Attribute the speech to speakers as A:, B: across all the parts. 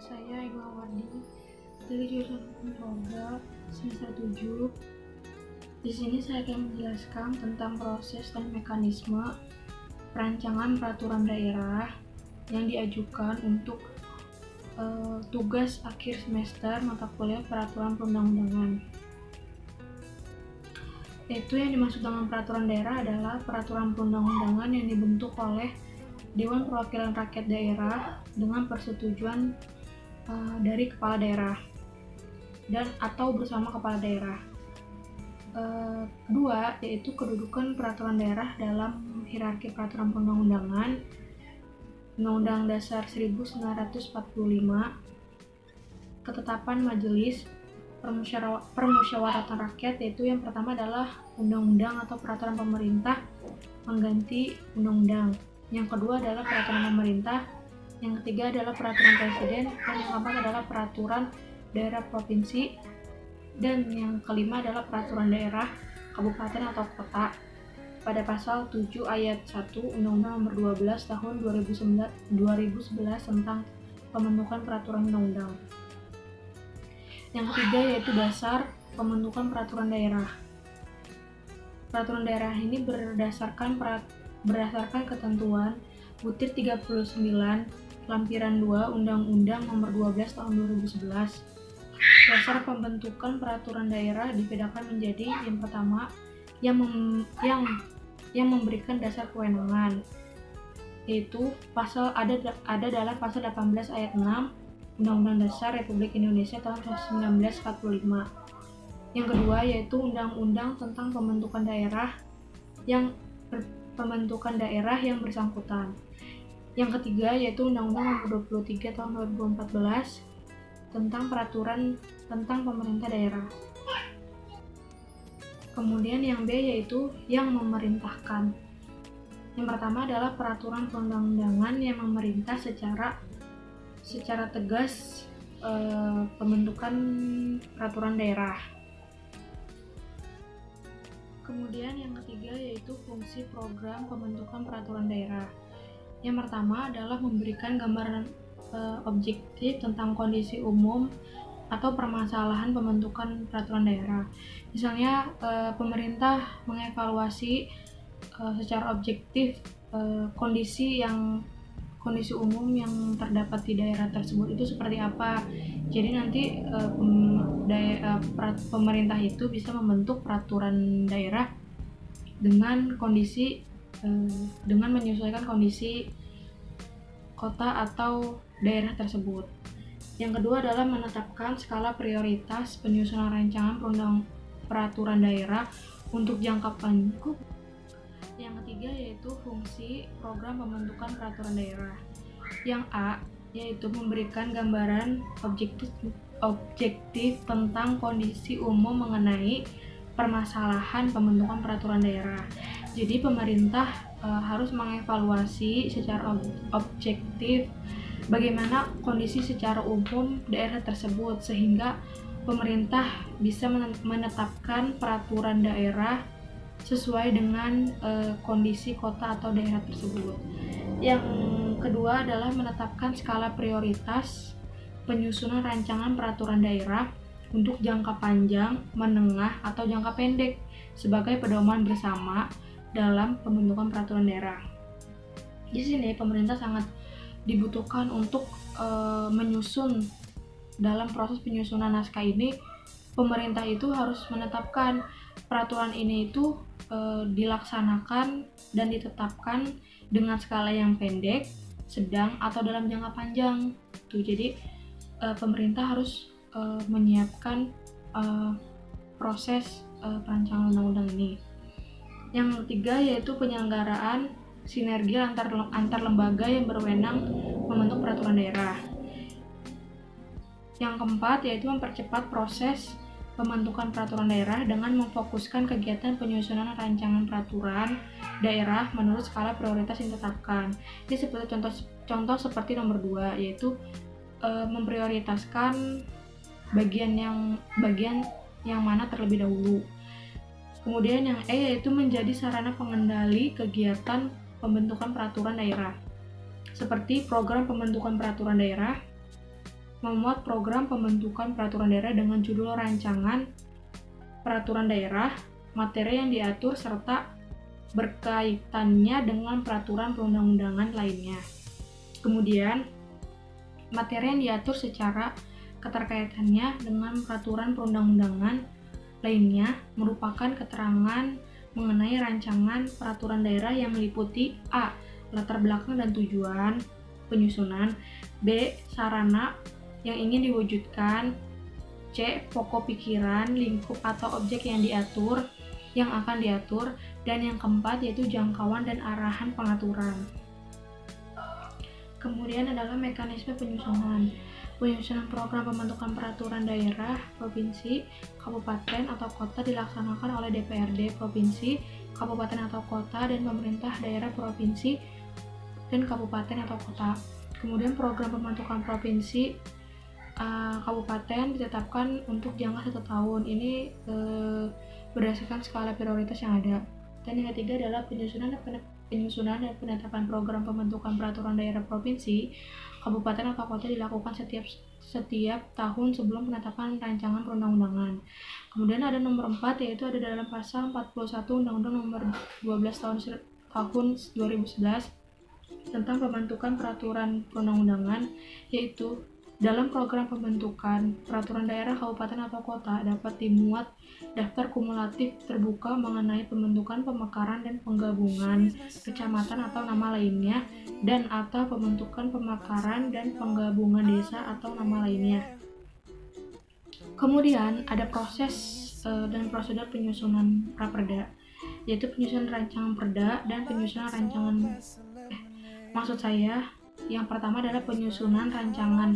A: saya Ega Wardi dari jurusan Hukum Produk semester 7. Di sini saya akan menjelaskan tentang proses dan mekanisme perancangan peraturan daerah yang diajukan untuk tugas akhir semester mata kuliah peraturan perundang-undangan. Yaitu yang dimaksud dengan peraturan daerah adalah peraturan perundang-undangan yang dibentuk oleh Dewan Perwakilan Rakyat Daerah dengan persetujuan dari kepala daerah dan atau bersama kepala daerah. Kedua, yaitu kedudukan peraturan daerah dalam hierarki peraturan perundang-undangan. Undang-Undang Dasar 1945, ketetapan Majelis Permusyawaratan Rakyat, yaitu yang pertama adalah undang-undang atau peraturan pemerintah mengganti undang-undang. Yang kedua adalah peraturan pemerintah, yang ketiga adalah peraturan presiden, dan yang keempat adalah peraturan daerah provinsi, dan yang kelima adalah peraturan daerah kabupaten atau kota pada pasal 7 ayat 1 Undang-Undang Nomor 12 Tahun 2011 tentang pembentukan peraturan undang-undang. Yang ketiga yaitu dasar pembentukan peraturan daerah. Peraturan daerah ini berdasarkan ketentuan butir 39 lampiran 2 Undang-Undang Nomor 12 Tahun 2011. Dasar pembentukan peraturan daerah dibedakan menjadi yang pertama yang memberikan dasar kewenangan, yaitu ada dalam pasal 18 ayat 6 Undang-Undang Dasar Republik Indonesia tahun 1945. Yang kedua yaitu Undang-Undang tentang pembentukan daerah yang bersangkutan. Yang ketiga yaitu Undang-Undang Nomor 23 tahun 2014 tentang peraturan tentang pemerintah daerah. Kemudian yang B yaitu yang memerintahkan. Yang pertama adalah peraturan perundang-undangan yang memerintah secara tegas pembentukan peraturan daerah. Kemudian yang ketiga yaitu fungsi program pembentukan peraturan daerah. Yang pertama adalah memberikan gambaran objektif tentang kondisi umum atau permasalahan pembentukan peraturan daerah. Misalnya pemerintah mengevaluasi secara objektif kondisi umum yang terdapat di daerah tersebut itu seperti apa. Jadi nanti pemerintah itu bisa membentuk peraturan daerah dengan menyesuaikan kondisi kota atau daerah tersebut. Yang kedua adalah menetapkan skala prioritas penyusunan rancangan peraturan daerah untuk jangka panjang. Yang ketiga yaitu fungsi program pembentukan peraturan daerah. Yang A yaitu memberikan gambaran objektif tentang kondisi umum mengenai permasalahan pembentukan peraturan daerah. Jadi pemerintah harus mengevaluasi secara objektif bagaimana kondisi secara umum daerah tersebut sehingga pemerintah bisa menetapkan peraturan daerah sesuai dengan kondisi kota atau daerah tersebut. Yang kedua adalah menetapkan skala prioritas penyusunan rancangan peraturan daerah untuk jangka panjang, menengah, atau jangka pendek sebagai pedoman bersama dalam pembentukan peraturan daerah. Di sini pemerintah sangat dibutuhkan untuk menyusun. Dalam proses penyusunan naskah ini, pemerintah itu harus menetapkan peraturan ini itu dilaksanakan dan ditetapkan dengan skala yang pendek, sedang, atau dalam jangka panjang. Jadi pemerintah harus menyiapkan proses perancangan undang-undang ini. Yang ketiga yaitu penyelenggaraan sinergi antar lembaga yang berwenang membentuk peraturan daerah. Yang keempat yaitu mempercepat proses pembentukan peraturan daerah dengan memfokuskan kegiatan penyusunan rancangan peraturan daerah menurut skala prioritas yang ditetapkan. Ini seperti contoh seperti nomor 2 yaitu memprioritaskan bagian yang mana terlebih dahulu. Kemudian yang E yaitu menjadi sarana pengendali kegiatan pembentukan peraturan daerah, seperti program pembentukan peraturan daerah, memuat program pembentukan peraturan daerah dengan judul rancangan peraturan daerah, materi yang diatur serta berkaitannya dengan peraturan perundang-undangan lainnya. Kemudian, materi yang diatur secara keterkaitannya dengan peraturan perundang-undangan lainnya merupakan keterangan mengenai rancangan peraturan daerah yang meliputi A. Latar belakang dan tujuan penyusunan, B. Sarana yang ingin diwujudkan, C. Pokok pikiran, lingkup atau objek yang akan diatur, dan yang keempat yaitu jangkauan dan arahan pengaturan. Kemudian adalah mekanisme penyusunan. Penyusunan program pembentukan peraturan daerah, provinsi, kabupaten atau kota dilaksanakan oleh DPRD provinsi, kabupaten atau kota, dan pemerintah daerah provinsi dan kabupaten atau kota. Kemudian program pembentukan provinsi kabupaten ditetapkan untuk jangka 1 tahun. Ini berdasarkan skala prioritas yang ada. Dan yang ketiga adalah penyusunan dan penetapan program pembentukan peraturan daerah provinsi, kabupaten atau kota dilakukan setiap tahun sebelum penetapan rancangan perundang-undangan. Kemudian ada nomor 4, yaitu ada dalam pasal 41 Undang-Undang nomor 12 tahun 2011 tentang pembentukan peraturan perundang-undangan, yaitu dalam program pembentukan peraturan daerah kabupaten atau kota dapat dimuat daftar kumulatif terbuka mengenai pembentukan, pemekaran, dan penggabungan kecamatan atau nama lainnya, dan atau pembentukan, pemekaran, dan penggabungan desa atau nama lainnya. Kemudian ada proses dan prosedur penyusunan praperda, yaitu penyusunan rancangan perda dan penyusunan yang pertama adalah penyusunan rancangan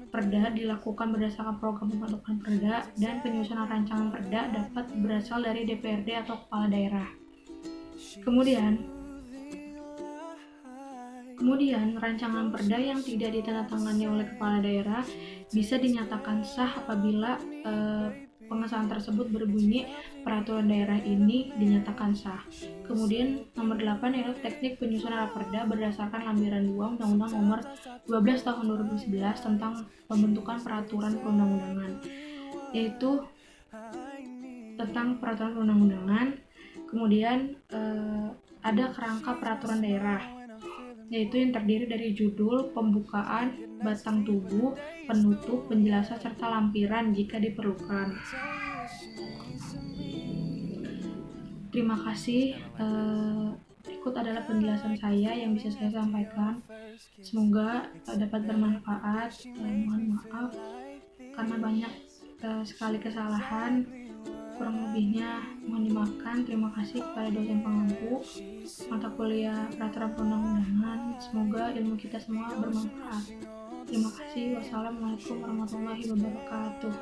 A: perda dilakukan berdasarkan program pembentukan perda, dan penyusunan rancangan perda dapat berasal dari DPRD atau kepala daerah. Kemudian rancangan perda yang tidak ditandatangani oleh kepala daerah bisa dinyatakan sah apabila pengesahan tersebut berbunyi peraturan daerah ini dinyatakan sah. Kemudian nomor 8 adalah teknik penyusunan raperda berdasarkan lampiran 2 Undang-Undang nomor 12 tahun 2011 tentang pembentukan peraturan perundang-undangan, yaitu tentang peraturan perundang-undangan. Kemudian ada kerangka peraturan daerah, yaitu yang terdiri dari judul, pembukaan, batang tubuh, penutup, penjelasan, serta lampiran jika diperlukan. Terima kasih. Berikut adalah penjelasan saya yang bisa saya sampaikan. Semoga dapat bermanfaat. Mohon maaf karena banyak sekali kesalahan. Kurang lebihnya mohon dimaafkan. Terima kasih kepada dosen pengampu mata kuliah peraturan perundang-undangan. Semoga ilmu kita semua bermanfaat. Terima kasih. Wassalamualaikum warahmatullahi wabarakatuh.